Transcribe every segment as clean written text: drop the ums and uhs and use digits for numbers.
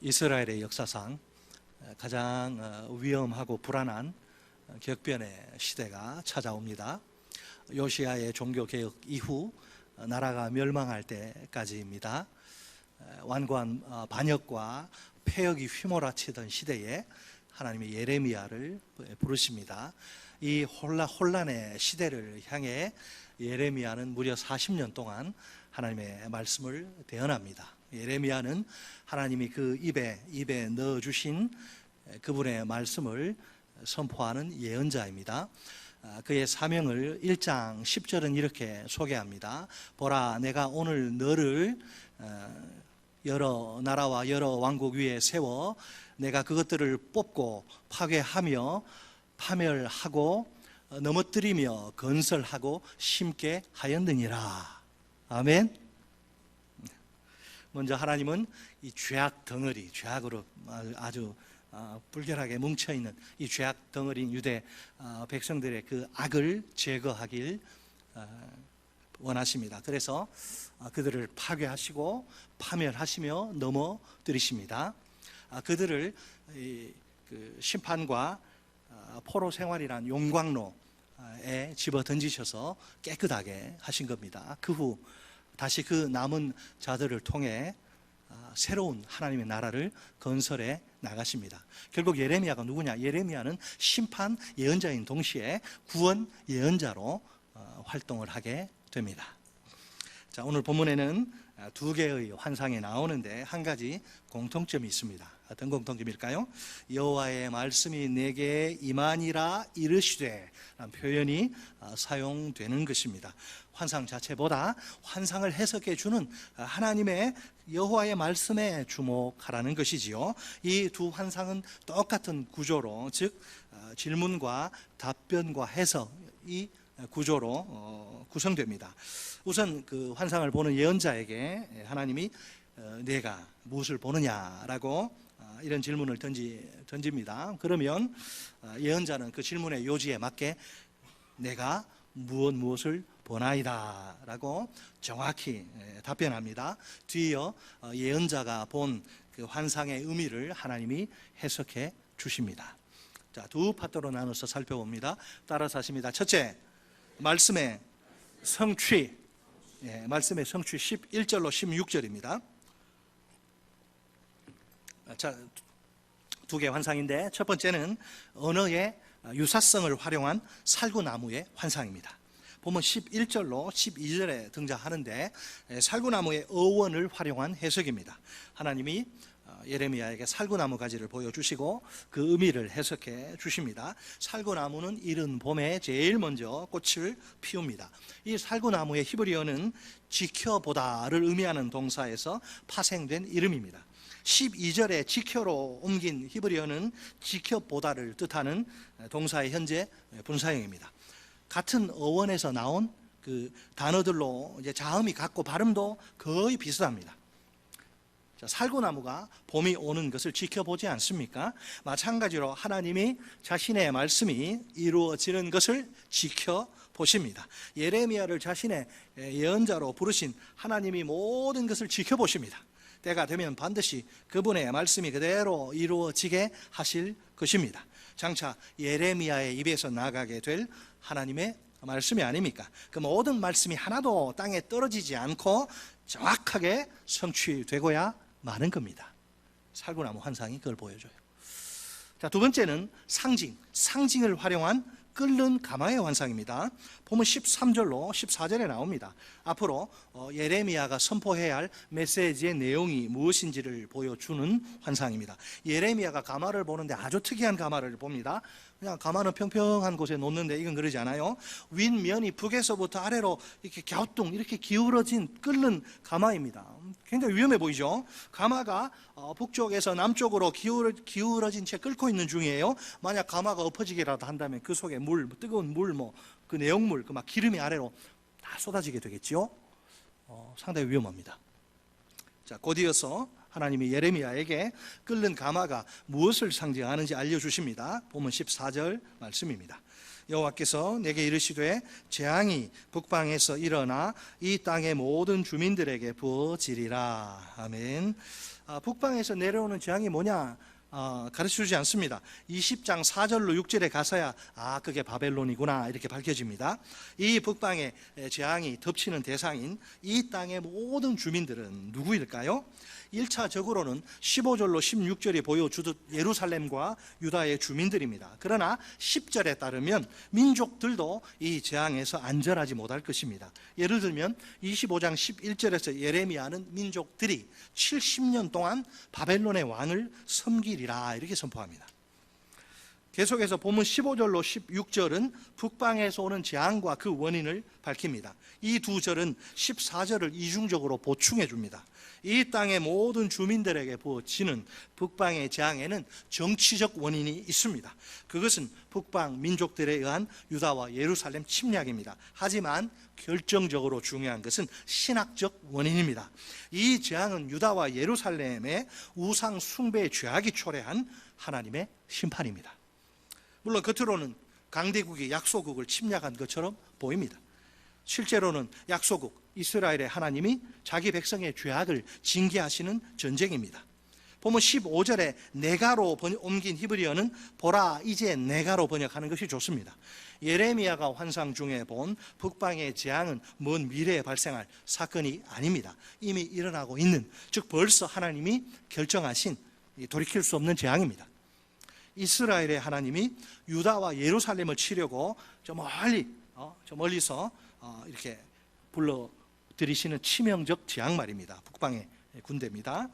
이스라엘의 역사상 가장 위험하고 불안한 격변의 시대가 찾아옵니다. 요시야의 종교개혁 이후 나라가 멸망할 때까지입니다. 완고한 반역과 폐역이 휘몰아치던 시대에 하나님이 예레미야를 부르십니다. 이 혼란의 시대를 향해 예레미야는 무려 40년 동안 하나님의 말씀을 대언합니다. 예레미야는 하나님이 그 입에 넣어주신 그분의 말씀을 선포하는 예언자입니다. 그의 사명을 1장 10절은 이렇게 소개합니다. 보라, 내가 오늘 너를 여러 나라와 여러 왕국 위에 세워 내가 그것들을 뽑고 파괴하며 파멸하고 넘어뜨리며 건설하고 심게 하였느니라. 아멘. 먼저 하나님은 이 죄악 덩어리, 죄악으로 아주 불결하게 뭉쳐있는 이 죄악 덩어리인 유대 백성들의 그 악을 제거하길 원하십니다. 그래서 그들을 파괴하시고 파멸하시며 넘어뜨리십니다. 그들을 심판과 포로 생활이란 용광로에 집어 던지셔서 깨끗하게 하신 겁니다. 그 후 다시 그 남은 자들을 통해 새로운 하나님의 나라를 건설해 나가십니다. 결국 예레미야가 누구냐? 예레미야는 심판 예언자인 동시에 구원 예언자로 활동을 하게 됩니다. 자, 오늘 본문에는 두 개의 환상이 나오는데 한 가지 공통점이 있습니다. 어떤 공통점일까요? 여호와의 말씀이 내게 임하니라 이르시되 라는 표현이 사용되는 것입니다. 환상 자체보다 환상을 해석해 주는 하나님의 여호와의 말씀에 주목하라는 것이지요. 이 두 환상은 똑같은 구조로, 즉 질문과 답변과 해석이 구조로 구성됩니다. 우선 그 환상을 보는 예언자에게 하나님이 내가 무엇을 보느냐라고 이런 질문을 던집니다. 그러면 예언자는 그 질문의 요지에 맞게 내가 무엇을 보나이다 라고 정확히 답변합니다. 뒤이어 예언자가 본 그 환상의 의미를 하나님이 해석해 주십니다. 자, 두 파트로 나눠서 살펴봅니다. 따라서 하십니다. 첫째, 말씀의 성취. 말씀의 성취 11절로 16절입니다. 자, 두 개의 환상인데 첫 번째는 언어의 유사성을 활용한 살구나무의 환상입니다. 보면 11절로 12절에 등장하는데 살구나무의 어원을 활용한 해석입니다. 하나님이 예레미야에게 살구나무 가지를 보여주시고 그 의미를 해석해 주십니다. 살구나무는 이른 봄에 제일 먼저 꽃을 피웁니다. 이 살구나무의 히브리어는 지켜보다를 의미하는 동사에서 파생된 이름입니다. 12절에 지켜로 옮긴 히브리어는 지켜보다를 뜻하는 동사의 현재 분사형입니다. 같은 어원에서 나온 그 단어들로 이제 자음이 같고 발음도 거의 비슷합니다. 자, 살구나무가 봄이 오는 것을 지켜보지 않습니까? 마찬가지로 하나님이 자신의 말씀이 이루어지는 것을 지켜보십니다. 예레미야를 자신의 예언자로 부르신 하나님이 모든 것을 지켜보십니다. 때가 되면 반드시 그분의 말씀이 그대로 이루어지게 하실 것입니다. 장차 예레미야의 입에서 나가게 될 하나님의 말씀이 아닙니까? 그 모든 말씀이 하나도 땅에 떨어지지 않고 정확하게 성취되고야 마는 겁니다. 살구나무 환상이 그걸 보여줘요. 자, 두 번째는 상징을 활용한 끓는 가마의 환상입니다. 보면 13절로 14절에 나옵니다. 앞으로 예레미야가 선포해야 할 메시지의 내용이 무엇인지를 보여주는 환상입니다. 예레미야가 가마를 보는데 아주 특이한 가마를 봅니다. 그냥 가마는 평평한 곳에 놓는데 이건 그러지 않아요. 윗면이 북에서부터 아래로 이렇게 갸우뚱 이렇게 기울어진 끓는 가마입니다. 굉장히 위험해 보이죠. 가마가 북쪽에서 남쪽으로 기울어진 채 끓고 있는 중이에요. 만약 가마가 엎어지기라도 한다면 그 속에 물, 뜨거운 물, 그 내용물, 그 막 기름이 아래로 다 쏟아지게 되겠지요. 상당히 위험합니다. 자, 곧이어서 하나님이 예레미야에게 끓는 가마가 무엇을 상징하는지 알려주십니다. 보면 14절 말씀입니다. 여호와께서 내게 이르시되 재앙이 북방에서 일어나 이 땅의 모든 주민들에게 부어지리라. 아멘. 북방에서 내려오는 재앙이 뭐냐? 가르쳐주지 않습니다. 20장 4절로 6절에 가서야 그게 바벨론이구나 이렇게 밝혀집니다. 이 북방의 재앙이 덮치는 대상인 이 땅의 모든 주민들은 누구일까요? 1차적으로는 15절로 16절이 보여주듯 예루살렘과 유다의 주민들입니다. 그러나 10절에 따르면 민족들도 이 재앙에서 안전하지 못할 것입니다. 예를 들면 25장 11절에서 예레미야는 민족들이 70년 동안 바벨론의 왕을 섬기리라 이렇게 선포합니다. 계속해서 보면 15절로 16절은 북방에서 오는 재앙과 그 원인을 밝힙니다. 이 두 절은 14절을 이중적으로 보충해 줍니다. 이 땅의 모든 주민들에게 부어지는 북방의 재앙에는 정치적 원인이 있습니다. 그것은 북방 민족들에 의한 유다와 예루살렘 침략입니다. 하지만 결정적으로 중요한 것은 신학적 원인입니다. 이 재앙은 유다와 예루살렘의 우상 숭배의 죄악이 초래한 하나님의 심판입니다. 물론 겉으로는 강대국이 약소국을 침략한 것처럼 보입니다. 실제로는 약소국 이스라엘의 하나님이 자기 백성의 죄악을 징계하시는 전쟁입니다. 보면 15절에 내가로 옮긴 히브리어는 보라 이제 내가로 번역하는 것이 좋습니다. 예레미야가 환상 중에 본 북방의 재앙은 먼 미래에 발생할 사건이 아닙니다. 이미 일어나고 있는, 즉 벌써 하나님이 결정하신 돌이킬 수 없는 재앙입니다. 이스라엘의 하나님이 유다와 예루살렘을 치려고 저 멀리서 이렇게 불러들이시는 치명적 재앙 말입니다. 북방의 군대입니다.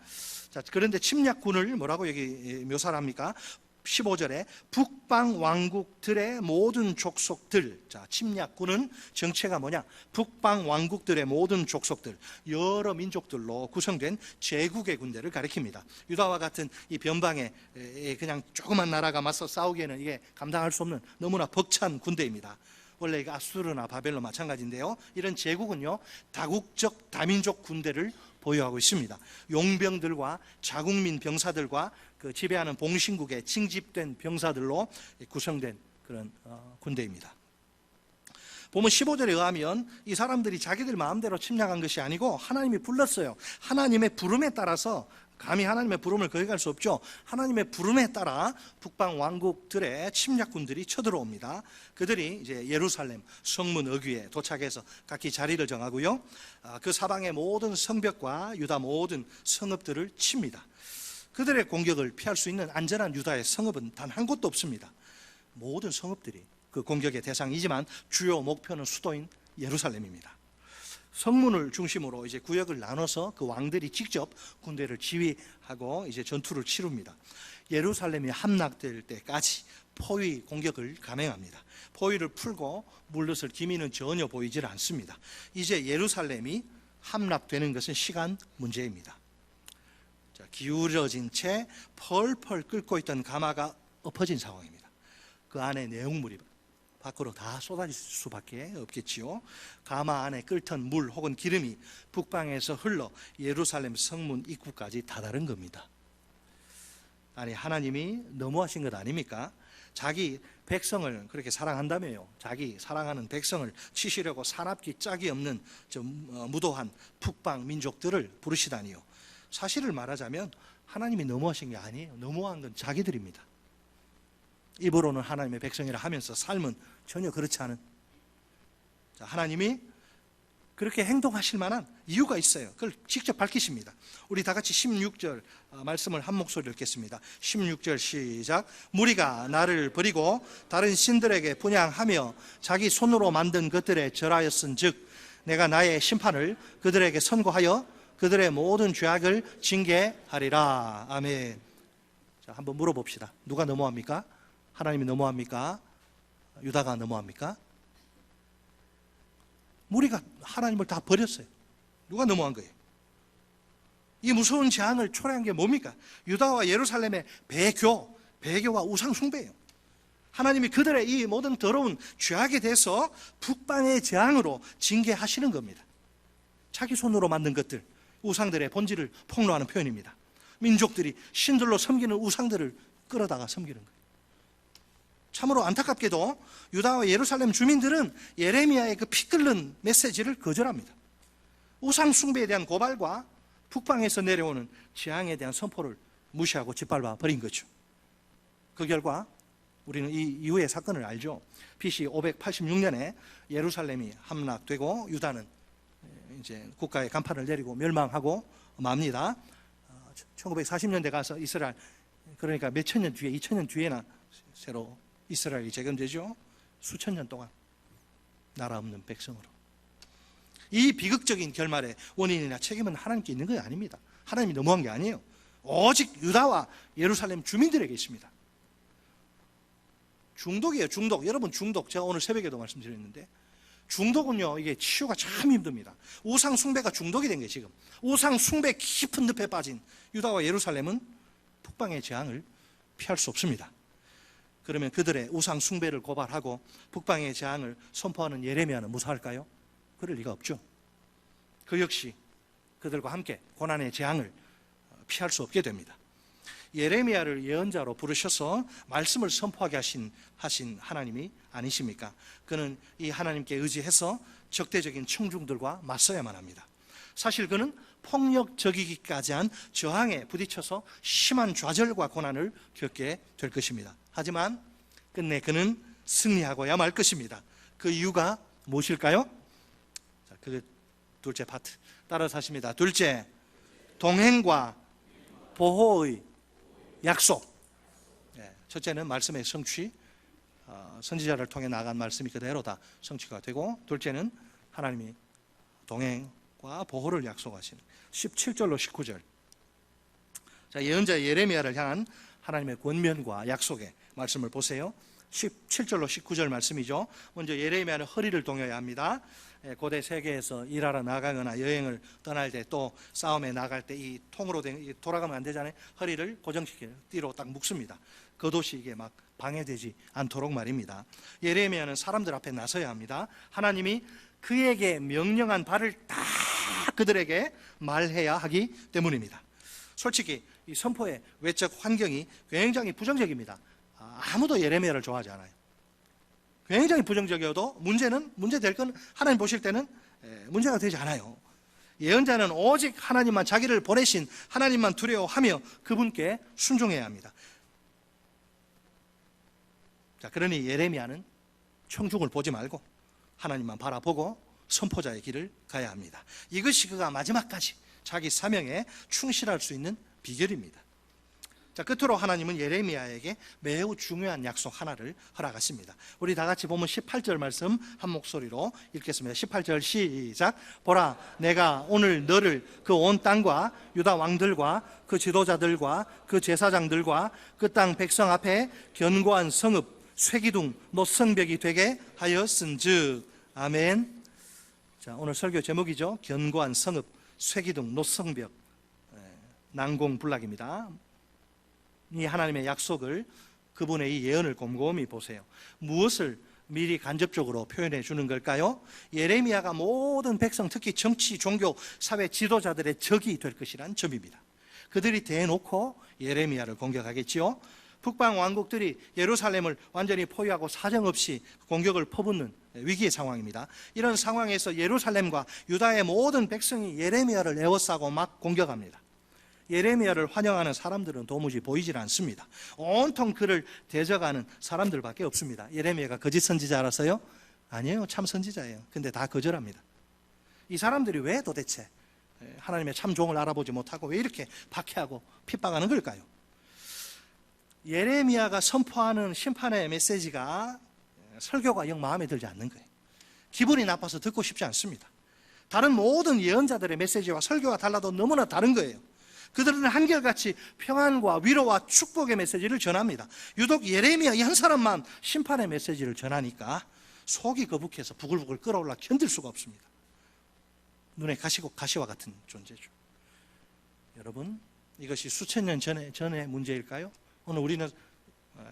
자, 그런데 침략군을 뭐라고 여기 묘사를 합니까? 15절에 북방 왕국들의 모든 족속들. 자, 침략군은 정체가 뭐냐? 북방 왕국들의 모든 족속들, 여러 민족들로 구성된 제국의 군대를 가리킵니다. 유다와 같은 이 변방에 그냥 조그만 나라가 맞서 싸우기에는 이게 감당할 수 없는 너무나 벅찬 군대입니다. 원래 이거 아수르나 바벨론 마찬가지인데요. 이런 제국은요, 다국적 다민족 군대를 보유하고 있습니다. 용병들과 자국민 병사들과 그 지배하는 봉신국에 징집된 병사들로 구성된 그런 군대입니다. 보면 15절에 의하면 이 사람들이 자기들 마음대로 침략한 것이 아니고 하나님이 불렀어요. 하나님의 부름에 따라서, 감히 하나님의 부름을 거역할 수 없죠. 하나님의 부름에 따라 북방 왕국들의 침략군들이 쳐들어옵니다. 그들이 이제 예루살렘 성문 어귀에 도착해서 각기 자리를 정하고요, 그 사방의 모든 성벽과 유다 모든 성읍들을 칩니다. 그들의 공격을 피할 수 있는 안전한 유다의 성읍은 단 한 곳도 없습니다. 모든 성읍들이 그 공격의 대상이지만 주요 목표는 수도인 예루살렘입니다. 성문을 중심으로 이제 구역을 나눠서 그 왕들이 직접 군대를 지휘하고 이제 전투를 치릅니다. 예루살렘이 함락될 때까지 포위 공격을 감행합니다. 포위를 풀고 물러설 기미는 전혀 보이질 않습니다. 이제 예루살렘이 함락되는 것은 시간 문제입니다. 자, 기울어진 채 펄펄 끓고 있던 가마가 엎어진 상황입니다. 그 안에 내용물이 밖으로 다 쏟아질 수밖에 없겠지요. 가마 안에 끓던 물 혹은 기름이 북방에서 흘러 예루살렘 성문 입구까지 다다른 겁니다. 아니, 하나님이 너무하신 것 아닙니까? 자기 백성을 그렇게 사랑한다며요. 자기 사랑하는 백성을 치시려고 사납기 짝이 없는 무도한 북방 민족들을 부르시다니요. 사실을 말하자면 하나님이 너무하신 게 아니에요. 너무한 건 자기들입니다. 입으로는 하나님의 백성이라 하면서 삶은 전혀 그렇지 않은, 하나님이 그렇게 행동하실 만한 이유가 있어요. 그걸 직접 밝히십니다. 우리 다 같이 16절 말씀을 한 목소리로 읽겠습니다. 16절 시작. 무리가 나를 버리고 다른 신들에게 분향하며 자기 손으로 만든 것들에 절하였은즉 내가 나의 심판을 그들에게 선고하여 그들의 모든 죄악을 징계하리라. 아멘. 자, 한번 물어봅시다. 누가 너무합니까? 하나님이 너무합니까? 유다가 너무합니까? 무리가 하나님을 다 버렸어요. 누가 너무한 거예요? 이 무서운 재앙을 초래한 게 뭡니까? 유다와 예루살렘의 배교와 우상 숭배예요. 하나님이 그들의 이 모든 더러운 죄악에 대해서 북방의 재앙으로 징계하시는 겁니다. 자기 손으로 만든 것들, 우상들의 본질을 폭로하는 표현입니다. 민족들이 신들로 섬기는 우상들을 끌어다가 섬기는 거예요. 참으로 안타깝게도 유다와 예루살렘 주민들은 예레미야의 그 피 끓는 메시지를 거절합니다. 우상 숭배에 대한 고발과 북방에서 내려오는 재앙에 대한 선포를 무시하고 짓밟아 버린 거죠. 그 결과 우리는 이 이후의 사건을 알죠. BC 586년에 예루살렘이 함락되고 유다는 이제 국가의 간판을 내리고 멸망하고 맙니다. 1940년대 가서 이스라엘, 그러니까 몇천 년 뒤에, 2000년 뒤에나 새로 이스라엘이 재건되죠. 수천 년 동안 나라 없는 백성으로. 이 비극적인 결말의 원인이나 책임은 하나님께 있는 게 아닙니다. 하나님이 너무한 게 아니에요. 오직 유다와 예루살렘 주민들에게 있습니다. 중독이에요. 중독. 여러분, 중독, 제가 오늘 새벽에도 말씀드렸는데 중독은요, 이게 치유가 참 힘듭니다. 우상 숭배가 중독이 된 거예요. 지금 우상 숭배 깊은 늪에 빠진 유다와 예루살렘은 북방의 재앙을 피할 수 없습니다. 그러면 그들의 우상 숭배를 고발하고 북방의 재앙을 선포하는 예레미야는 무사할까요? 그럴 리가 없죠. 그 역시 그들과 함께 고난의 재앙을 피할 수 없게 됩니다. 예레미야를 예언자로 부르셔서 말씀을 선포하게 하신 하나님이 아니십니까? 그는 이 하나님께 의지해서 적대적인 청중들과 맞서야만 합니다. 사실 그는 폭력적이기까지 한 저항에 부딪혀서 심한 좌절과 고난을 겪게 될 것입니다. 하지만 끝내 그는 승리하고야 말 것입니다. 그 이유가 무엇일까요? 자, 그 둘째 파트 따라서 하십니다. 둘째, 동행과 보호의 약속. 첫째는 말씀의 성취, 선지자를 통해 나간 말씀이 그대로 다 성취가 되고, 둘째는 하나님이 동행과 보호를 약속하시는 17절로 19절. 자, 예언자 예레미야를 향한 하나님의 권면과 약속의 말씀을 보세요. 17절로 19절 말씀이죠. 먼저 예레미야는 허리를 동여야 합니다. 고대 세계에서 일하러 나가거나 여행을 떠날 때, 또 싸움에 나갈 때 이 통으로 된 돌아가면 안 되잖아요. 허리를 고정시켜 띠로 딱 묶습니다. 겉옷이 이게 막 방해되지 않도록 말입니다. 예레미야는 사람들 앞에 나서야 합니다. 하나님이 그에게 명령한 바를 다 그들에게 말해야 하기 때문입니다. 솔직히 이 선포의 외적 환경이 굉장히 부정적입니다. 아무도 예레미야를 좋아하지 않아요. 굉장히 부정적이어도 문제될 건 하나님 보실 때는 문제가 되지 않아요. 예언자는 오직 하나님만, 자기를 보내신 하나님만 두려워하며 그분께 순종해야 합니다. 자, 그러니 예레미야는 청중을 보지 말고 하나님만 바라보고 선포자의 길을 가야 합니다. 이것이 그가 마지막까지 자기 사명에 충실할 수 있는 비결입니다. 자, 끝으로 하나님은 예레미야에게 매우 중요한 약속 하나를 허락하십니다. 우리 다 같이 보면 18절 말씀 한 목소리로 읽겠습니다. 18절 시작. 보라, 내가 오늘 너를 그 온 땅과 유다 왕들과 그 지도자들과 그 제사장들과 그 땅 백성 앞에 견고한 성읍, 쇠기둥, 노성벽이 되게 하였은즉. 아멘. 자, 오늘 설교 제목이죠. 견고한 성읍, 쇠기둥, 노성벽, 난공불락입니다. 이 하나님의 약속을, 그분의 이 예언을 곰곰이 보세요. 무엇을 미리 간접적으로 표현해 주는 걸까요? 예레미야가 모든 백성, 특히 정치, 종교, 사회 지도자들의 적이 될 것이란 점입니다. 그들이 대놓고 예레미야를 공격하겠지요. 북방 왕국들이 예루살렘을 완전히 포위하고 사정없이 공격을 퍼붓는 위기의 상황입니다. 이런 상황에서 예루살렘과 유다의 모든 백성이 예레미야를 에워싸고 막 공격합니다. 예레미야를 환영하는 사람들은 도무지 보이질 않습니다. 온통 그를 대적하는 사람들밖에 없습니다. 예레미야가 거짓 선지자라서요? 아니에요. 참 선지자예요. 근데 다 거절합니다. 이 사람들이 왜 도대체 하나님의 참 종을 알아보지 못하고 왜 이렇게 박해하고 핍박하는 걸까요? 예레미야가 선포하는 심판의 메시지가, 설교가 영 마음에 들지 않는 거예요. 기분이 나빠서 듣고 싶지 않습니다. 다른 모든 예언자들의 메시지와 설교가 달라도 너무나 다른 거예요. 그들은 한결같이 평안과 위로와 축복의 메시지를 전합니다. 유독 예레미야 이 한 사람만 심판의 메시지를 전하니까 속이 거북해서 부글부글 끓어올라 견딜 수가 없습니다. 눈에 가시와 같은 존재죠. 여러분, 이것이 수천 년 전의 문제일까요? 오늘 우리는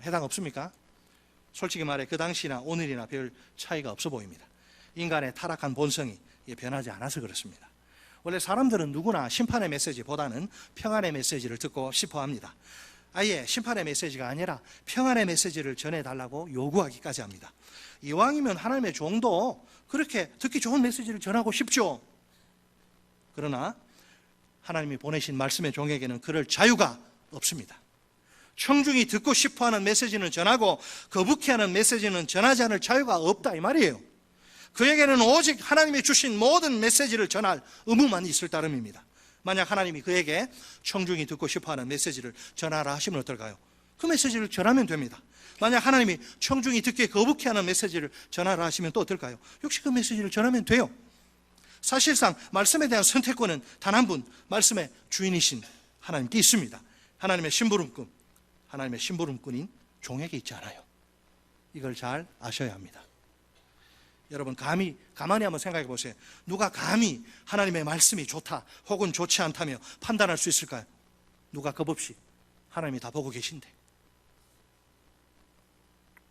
해당 없습니까? 솔직히 말해 그 당시나 오늘이나 별 차이가 없어 보입니다. 인간의 타락한 본성이 변하지 않아서 그렇습니다. 원래 사람들은 누구나 심판의 메시지보다는 평안의 메시지를 듣고 싶어 합니다. 아예 심판의 메시지가 아니라 평안의 메시지를 전해달라고 요구하기까지 합니다. 이왕이면 하나님의 종도 그렇게 듣기 좋은 메시지를 전하고 싶죠. 그러나 하나님이 보내신 말씀의 종에게는 그럴 자유가 없습니다. 청중이 듣고 싶어하는 메시지는 전하고 거북해하는 메시지는 전하지 않을 자유가 없다 이 말이에요. 그에게는 오직 하나님이 주신 모든 메시지를 전할 의무만 있을 따름입니다. 만약 하나님이 그에게 청중이 듣고 싶어하는 메시지를 전하라 하시면 어떨까요? 그 메시지를 전하면 됩니다. 만약 하나님이 청중이 듣기에 거북해하는 메시지를 전하라 하시면 또 어떨까요? 역시 그 메시지를 전하면 돼요. 사실상 말씀에 대한 선택권은 단 한 분, 말씀의 주인이신 하나님께 있습니다. 하나님의 심부름꾼인 종에게 있지 않아요. 이걸 잘 아셔야 합니다. 여러분 가만히 한번 생각해 보세요. 누가 감히 하나님의 말씀이 좋다 혹은 좋지 않다며 판단할 수 있을까요? 누가 겁없이 하나님이 다 보고 계신데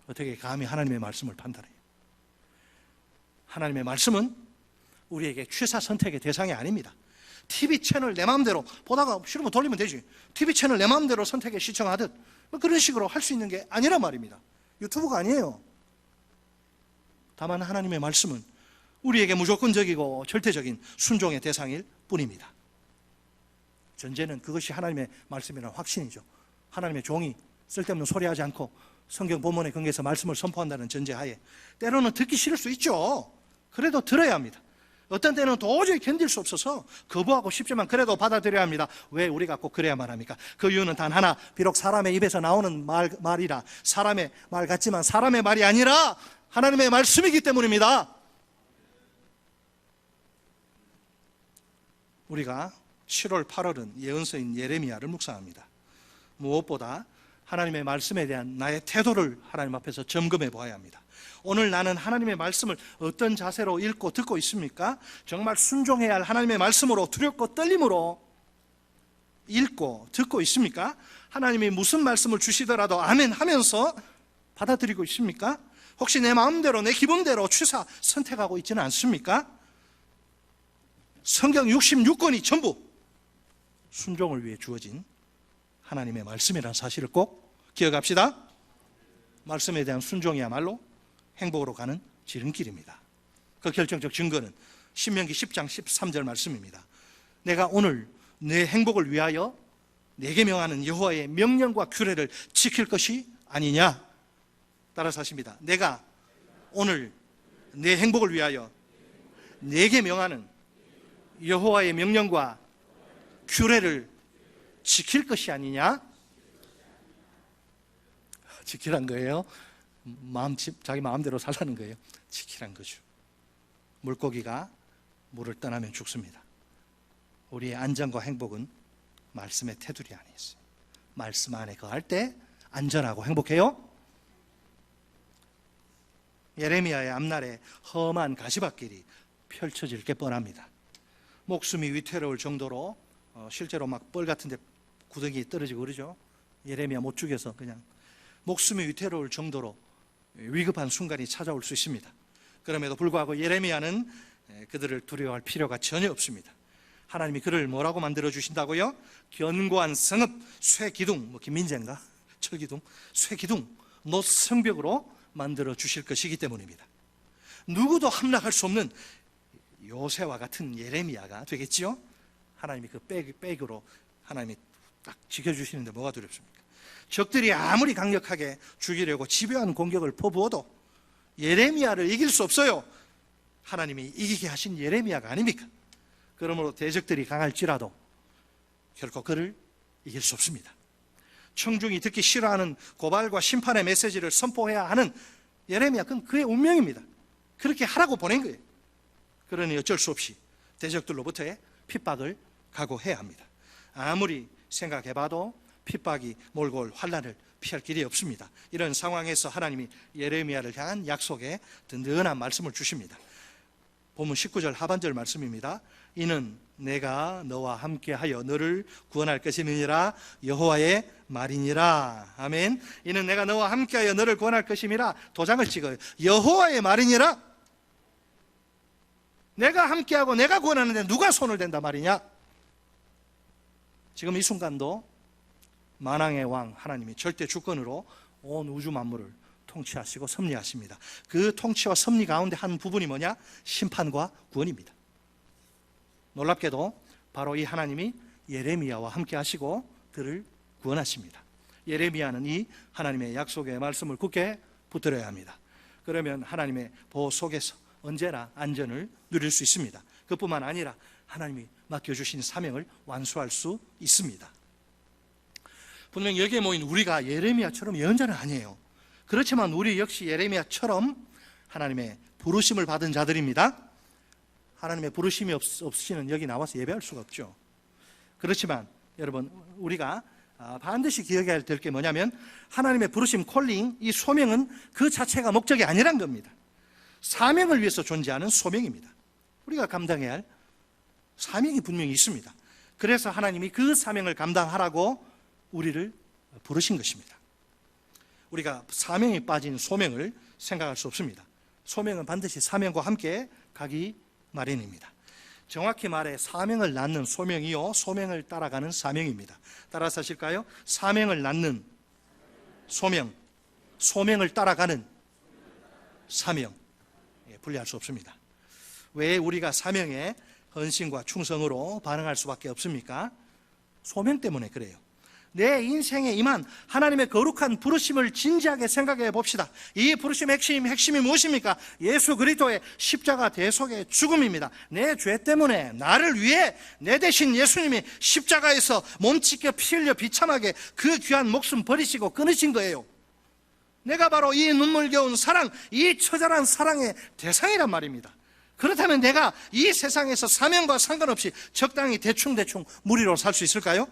어떻게 감히 하나님의 말씀을 판단해요? 하나님의 말씀은 우리에게 취사 선택의 대상이 아닙니다. TV 채널 내 마음대로 보다가 싫으면 돌리면 되지. TV 채널 내 마음대로 선택해 시청하듯 그런 식으로 할 수 있는 게 아니란 말입니다. 유튜브가 아니에요. 다만 하나님의 말씀은 우리에게 무조건적이고 절대적인 순종의 대상일 뿐입니다. 전제는 그것이 하나님의 말씀이라는 확신이죠. 하나님의 종이 쓸데없는 소리하지 않고 성경 본문에 근거해서 말씀을 선포한다는 전제하에 때로는 듣기 싫을 수 있죠. 그래도 들어야 합니다. 어떤 때는 도저히 견딜 수 없어서 거부하고 싶지만 그래도 받아들여야 합니다. 왜 우리가 꼭 그래야만 합니까? 그 이유는 단 하나, 비록 사람의 입에서 나오는 말이라 사람의 말 같지만 사람의 말이 아니라 하나님의 말씀이기 때문입니다. 우리가 7월, 8월은 예언서인 예레미야를 묵상합니다. 무엇보다 하나님의 말씀에 대한 나의 태도를 하나님 앞에서 점검해 보아야 합니다. 오늘 나는 하나님의 말씀을 어떤 자세로 읽고 듣고 있습니까? 정말 순종해야 할 하나님의 말씀으로 두렵고 떨림으로 읽고 듣고 있습니까? 하나님이 무슨 말씀을 주시더라도 아멘 하면서 받아들이고 있습니까? 혹시 내 마음대로 내 기분대로 취사 선택하고 있지는 않습니까? 성경 66권이 전부 순종을 위해 주어진 하나님의 말씀이라는 사실을 꼭 기억합시다. 말씀에 대한 순종이야말로 행복으로 가는 지름길입니다. 그 결정적 증거는 신명기 10장 13절 말씀입니다. 내가 오늘 내 행복을 위하여 내게 명하는 여호와의 명령과 규례를 지킬 것이 아니냐. 따라서 하십니다. 내가 오늘 내 행복을 위하여 내게 명하는 여호와의 명령과 규례를 지킬 것이 아니냐. 지키란 거예요. 자기 마음대로 살라는 거예요. 지키란 거죠. 물고기가 물을 떠나면 죽습니다. 우리의 안전과 행복은 말씀의 테두리 안에 있어요. 말씀 안에 거할 때 안전하고 행복해요. 예레미야의 앞날에 험한 가시밭길이 펼쳐질 게 뻔합니다. 목숨이 위태로울 정도로 실제로 막 뻘 같은데 구덩이에 떨어지고 그러죠. 예레미야 못 죽여서 그냥 목숨이 위태로울 정도로 위급한 순간이 찾아올 수 있습니다. 그럼에도 불구하고 예레미야는 그들을 두려워할 필요가 전혀 없습니다. 하나님이 그를 뭐라고 만들어 주신다고요? 견고한 성읍, 쇠기둥, 김민재인가? 철기둥, 쇠기둥, 노성벽으로 만들어 주실 것이기 때문입니다. 누구도 함락할 수 없는 요새와 같은 예레미야가 되겠지요? 하나님이 그 백으로 하나님이 딱 지켜주시는데 뭐가 두렵습니까? 적들이 아무리 강력하게 죽이려고 집요한 공격을 퍼부어도 예레미야를 이길 수 없어요. 하나님이 이기게 하신 예레미야가 아닙니까? 그러므로 대적들이 강할지라도 결코 그를 이길 수 없습니다. 청중이 듣기 싫어하는 고발과 심판의 메시지를 선포해야 하는 예레미야, 그건 그의 운명입니다. 그렇게 하라고 보낸 거예요. 그러니 어쩔 수 없이 대적들로부터의 핍박을 각오해야 합니다. 아무리 생각해봐도 핍박이 몰고 올 환난을 피할 길이 없습니다. 이런 상황에서 하나님이 예레미야를 향한 약속의 든든한 말씀을 주십니다. 본문 19절 하반절 말씀입니다. 이는 내가 너와 함께하여 너를 구원할 것임이니라 여호와의 말이니라. 아멘. 이는 내가 너와 함께하여 너를 구원할 것임이라. 도장을 찍어요. 여호와의 말이니라. 내가 함께하고 내가 구원하는데 누가 손을 댄단 말이냐? 지금 이 순간도 만왕의 왕 하나님이 절대 주권으로 온 우주 만물을 통치하시고 섭리하십니다. 그 통치와 섭리 가운데 한 부분이 뭐냐? 심판과 구원입니다. 놀랍게도 바로 이 하나님이 예레미야와 함께 하시고 그를 구원하십니다. 예레미야는 이 하나님의 약속의 말씀을 굳게 붙들어야 합니다. 그러면 하나님의 보호 속에서 언제나 안전을 누릴 수 있습니다. 그뿐만 아니라 하나님이 맡겨주신 사명을 완수할 수 있습니다. 분명히 여기에 모인 우리가 예레미야처럼 예언자는 아니에요. 그렇지만 우리 역시 예레미야처럼 하나님의 부르심을 받은 자들입니다. 하나님의 부르심이 없으시는 여기 나와서 예배할 수가 없죠. 그렇지만 여러분, 우리가 반드시 기억해야 될 게 뭐냐면 하나님의 부르심, 콜링, 이 소명은 그 자체가 목적이 아니란 겁니다. 사명을 위해서 존재하는 소명입니다. 우리가 감당해야 할 사명이 분명히 있습니다. 그래서 하나님이 그 사명을 감당하라고 우리를 부르신 것입니다. 우리가 사명이 빠진 소명을 생각할 수 없습니다. 소명은 반드시 사명과 함께 가기 마련입니다. 정확히 말해 사명을 낳는 소명이요, 소명을 따라가는 사명입니다. 따라서 하실까요? 사명을 낳는 소명, 소명을 따라가는 사명. 분리할 수 없습니다. 왜 우리가 사명에 헌신과 충성으로 반응할 수밖에 없습니까? 소명 때문에 그래요. 내 인생에 임한 하나님의 거룩한 부르심을 진지하게 생각해 봅시다. 이 부르심의 핵심이 무엇입니까? 예수 그리스도의 십자가 대속의 죽음입니다. 내 죄 때문에 나를 위해 내 대신 예수님이 십자가에서 몸 찢겨 피 흘려 비참하게 그 귀한 목숨 버리시고 끊으신 거예요. 내가 바로 이 눈물겨운 사랑, 이 처절한 사랑의 대상이란 말입니다. 그렇다면 내가 이 세상에서 사명과 상관없이 적당히 대충 무리로 살 수 있을까요?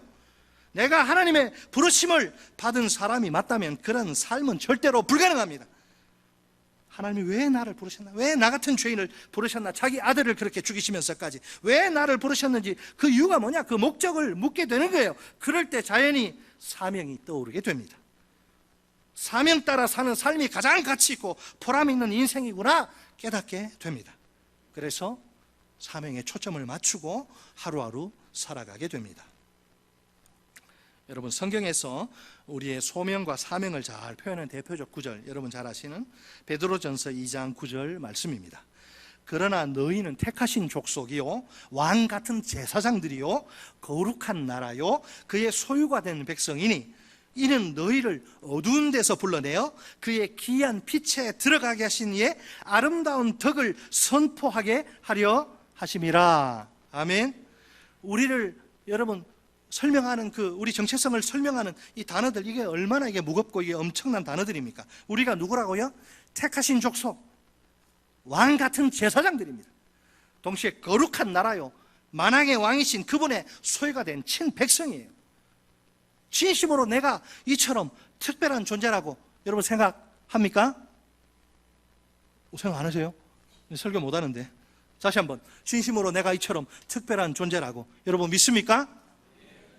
내가 하나님의 부르심을 받은 사람이 맞다면 그런 삶은 절대로 불가능합니다. 하나님이 왜 나를 부르셨나? 왜 나 같은 죄인을 부르셨나? 자기 아들을 그렇게 죽이시면서까지 왜 나를 부르셨는지 그 이유가 뭐냐? 그 목적을 묻게 되는 거예요. 그럴 때 자연히 사명이 떠오르게 됩니다. 사명 따라 사는 삶이 가장 가치 있고 보람 있는 인생이구나 깨닫게 됩니다. 그래서 사명에 초점을 맞추고 하루하루 살아가게 됩니다. 여러분, 성경에서 우리의 소명과 사명을 잘 표현한 대표적 구절, 여러분 잘 아시는 베드로전서 2장 9절 말씀입니다. 그러나 너희는 택하신 족속이요, 왕 같은 제사장들이요, 거룩한 나라요, 그의 소유가 된 백성이니 이는 너희를 어두운 데서 불러내어 그의 기이한 빛에 들어가게 하신 이의 아름다운 덕을 선포하게 하려 하심이라. 아멘. 우리를 여러분 설명하는 우리 정체성을 설명하는 이 단어들, 이게 얼마나 이게 무겁고 이게 엄청난 단어들입니까? 우리가 누구라고요? 택하신 족속, 왕 같은 제사장들입니다. 동시에 거룩한 나라요, 만왕의 왕이신 그분의 소유가 된 친백성이에요. 진심으로 내가 이처럼 특별한 존재라고 여러분 생각합니까? 생각 안 하세요? 설교 못 하는데. 다시 한번, 진심으로 내가 이처럼 특별한 존재라고 여러분 믿습니까?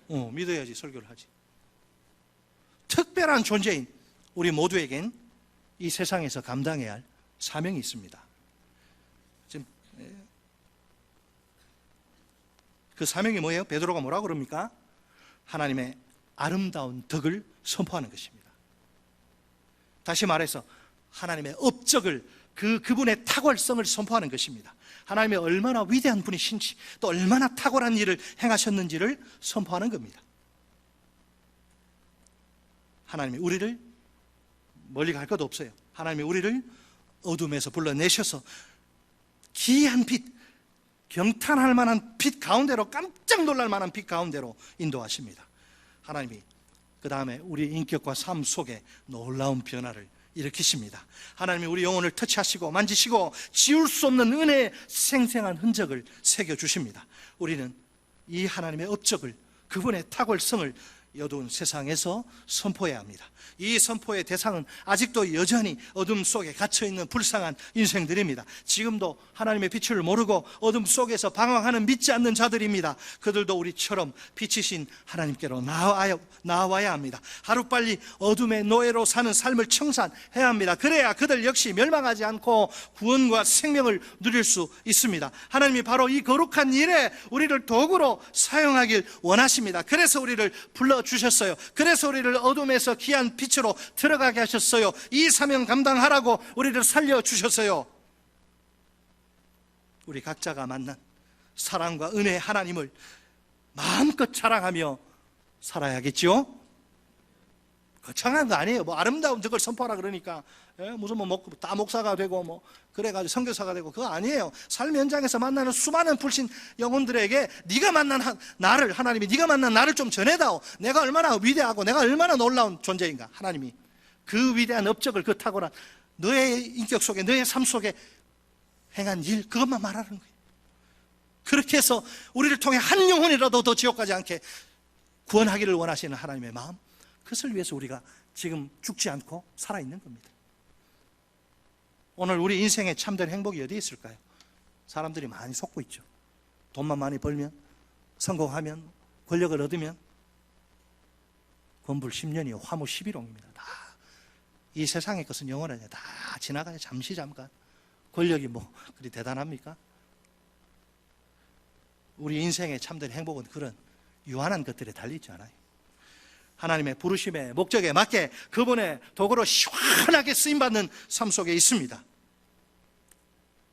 믿어야지 설교를 하지. 특별한 존재인 우리 모두에겐 이 세상에서 감당해야 할 사명이 있습니다. 지금 그 사명이 뭐예요? 베드로가 뭐라고 그럽니까? 하나님의 아름다운 덕을 선포하는 것입니다. 다시 말해서 하나님의 업적을, 그분의 탁월성을 선포하는 것입니다. 하나님이 얼마나 위대한 분이신지, 또 얼마나 탁월한 일을 행하셨는지를 선포하는 겁니다. 하나님이 우리를 멀리 갈 것도 없어요. 하나님이 우리를 어둠에서 불러내셔서 기이한 빛, 경탄할 만한 빛 가운데로, 깜짝 놀랄 만한 빛 가운데로 인도하십니다. 하나님이 그 다음에 우리 인격과 삶 속에 놀라운 변화를 일으키십니다. 하나님이 우리 영혼을 터치하시고 만지시고 지울 수 없는 은혜의 생생한 흔적을 새겨주십니다. 우리는 이 하나님의 업적을, 그분의 탁월성을 이 어두운 세상에서 선포해야 합니다. 이 선포의 대상은 아직도 여전히 어둠 속에 갇혀있는 불쌍한 인생들입니다. 지금도 하나님의 빛을 모르고 어둠 속에서 방황하는 믿지 않는 자들입니다. 그들도 우리처럼 빛이신 하나님께로 나와야 합니다. 하루빨리 어둠의 노예로 사는 삶을 청산해야 합니다. 그래야 그들 역시 멸망하지 않고 구원과 생명을 누릴 수 있습니다. 하나님이 바로 이 거룩한 일에 우리를 도구로 사용하길 원하십니다. 그래서 우리를 불러주셨어요. 그래서 우리를 어둠에서 귀한 빛으로 들어가게 하셨어요. 이 사명 감당하라고 우리를 살려주셨어요. 우리 각자가 만난 사랑과 은혜의 하나님을 마음껏 자랑하며 살아야겠죠? 거창한 거 아니에요. 뭐 아름다운 덕을 선포하라 그러니까 무슨 다 목사가 되고 그래가지고 선교사가 되고 그거 아니에요. 삶 현장에서 만나는 수많은 불신 영혼들에게 네가 만난 나를, 하나님이 네가 만난 나를 좀 전해다오. 내가 얼마나 위대하고 내가 얼마나 놀라운 존재인가. 하나님이 그 위대한 업적을, 그 탁월한 너의 인격 속에, 너의 삶 속에 행한 일, 그것만 말하는 거예요. 그렇게 해서 우리를 통해 한 영혼이라도 더 지옥 가지 않게 구원하기를 원하시는 하나님의 마음, 그것을 위해서 우리가 지금 죽지 않고 살아있는 겁니다. 오늘 우리 인생의 참된 행복이 어디에 있을까요? 사람들이 많이 속고 있죠. 돈만 많이 벌면, 성공하면, 권력을 얻으면 건불 10년이요 화무 11홍입니다. 다 이 세상의 것은 영원하냐. 다 지나가요. 잠시 잠깐. 권력이 그리 대단합니까? 우리 인생의 참된 행복은 그런 유한한 것들에 달려있지 않아요. 하나님의 부르심의 목적에 맞게 그분의 도구로 시원하게 쓰임받는 삶 속에 있습니다.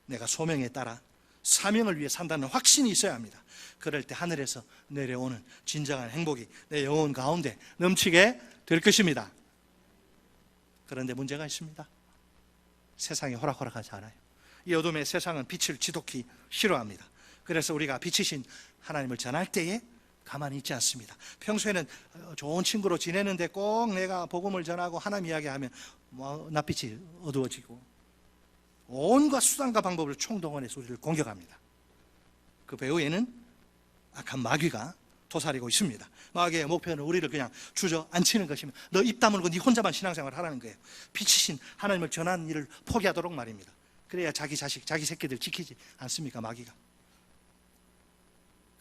내가 소명에 따라 사명을 위해 산다는 확신이 있어야 합니다. 그럴 때 하늘에서 내려오는 진정한 행복이 내 영혼 가운데 넘치게 될 것입니다. 그런데 문제가 있습니다. 세상이 호락호락하지 않아요. 이 어둠의 세상은 빛을 지독히 싫어합니다. 그래서 우리가 빛이신 하나님을 전할 때에 가만히 있지 않습니다. 평소에는 좋은 친구로 지내는데 꼭 내가 복음을 전하고 하나님 이야기하면 낯빛이 어두워지고 온갖 수단과 방법을 총동원해서 우리를 공격합니다. 그 배후에는 악한 마귀가 도사리고 있습니다. 마귀의 목표는 우리를 그냥 주저앉히는 것이면 너 입 다물고 네 혼자만 신앙생활을 하라는 거예요. 빛이신 하나님을 전하는 일을 포기하도록 말입니다. 그래야 자기 자식, 자기 새끼들 지키지 않습니까? 마귀가.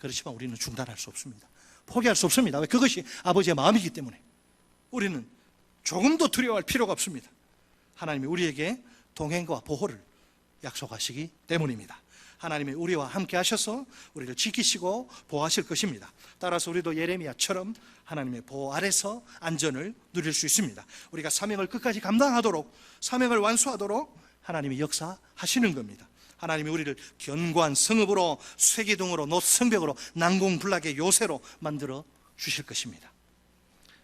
그렇지만 우리는 중단할 수 없습니다. 포기할 수 없습니다. 왜? 그것이 아버지의 마음이기 때문에 우리는 조금도 두려워할 필요가 없습니다. 하나님이 우리에게 동행과 보호를 약속하시기 때문입니다. 하나님이 우리와 함께 하셔서 우리를 지키시고 보호하실 것입니다. 따라서 우리도 예레미야처럼 하나님의 보호 아래서 안전을 누릴 수 있습니다. 우리가 사명을 끝까지 감당하도록, 사명을 완수하도록 하나님이 역사하시는 겁니다. 하나님이 우리를 견고한 성읍으로, 쇠기둥으로, 노성벽으로, 난공불락의 요새로 만들어 주실 것입니다.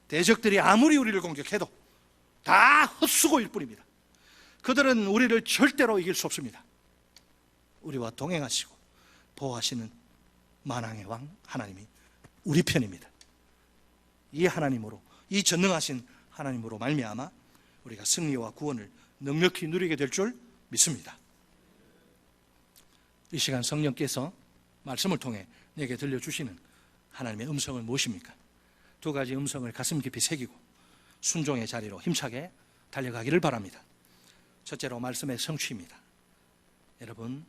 대적들이 아무리 우리를 공격해도 다 헛수고일 뿐입니다. 그들은 우리를 절대로 이길 수 없습니다. 우리와 동행하시고 보호하시는 만왕의 왕 하나님이 우리 편입니다. 이 하나님으로, 이 전능하신 하나님으로 말미암아 우리가 승리와 구원을 넉넉히 누리게 될 줄 믿습니다. 이 시간 성령께서 말씀을 통해 내게 들려주시는 하나님의 음성은 무엇입니까? 두 가지 음성을 가슴 깊이 새기고 순종의 자리로 힘차게 달려가기를 바랍니다. 첫째로 말씀의 성취입니다. 여러분,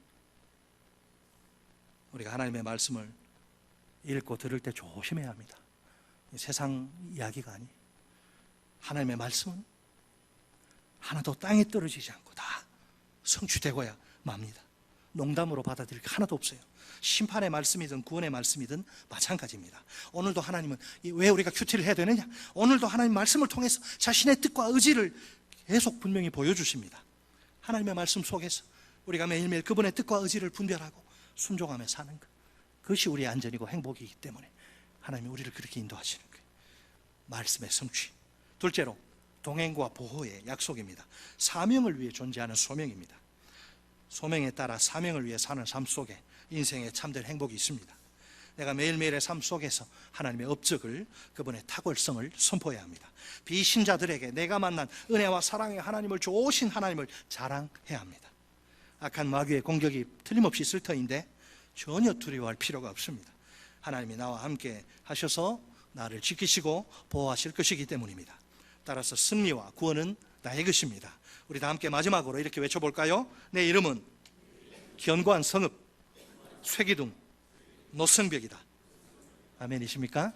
우리가 하나님의 말씀을 읽고 들을 때 조심해야 합니다. 세상 이야기가 아니에요. 하나님의 말씀은 하나도 땅에 떨어지지 않고 다 성취되고야 맙니다. 농담으로 받아들일 게 하나도 없어요. 심판의 말씀이든 구원의 말씀이든 마찬가지입니다. 오늘도 하나님은 왜 우리가 큐티를 해야 되느냐? 오늘도 하나님 말씀을 통해서 자신의 뜻과 의지를 계속 분명히 보여주십니다. 하나님의 말씀 속에서 우리가 매일매일 그분의 뜻과 의지를 분별하고 순종하며 사는 것, 그것이 우리의 안전이고 행복이기 때문에 하나님이 우리를 그렇게 인도하시는 거예요. 말씀의 성취. 둘째로 동행과 보호의 약속입니다. 사명을 위해 존재하는 소명입니다. 소명에 따라 사명을 위해 사는 삶 속에 인생의 참된 행복이 있습니다. 내가 매일매일의 삶 속에서 하나님의 업적을, 그분의 탁월성을 선포해야 합니다. 비신자들에게 내가 만난 은혜와 사랑의 하나님을, 좋으신 하나님을 자랑해야 합니다. 악한 마귀의 공격이 틀림없이 있을 터인데 전혀 두려워할 필요가 없습니다. 하나님이 나와 함께 하셔서 나를 지키시고 보호하실 것이기 때문입니다. 따라서 승리와 구원은 나의 것입니다. 우리 다 함께 마지막으로 이렇게 외쳐볼까요? 내 이름은 견고한 성읍, 쇠기둥, 노성벽이다. 아멘이십니까?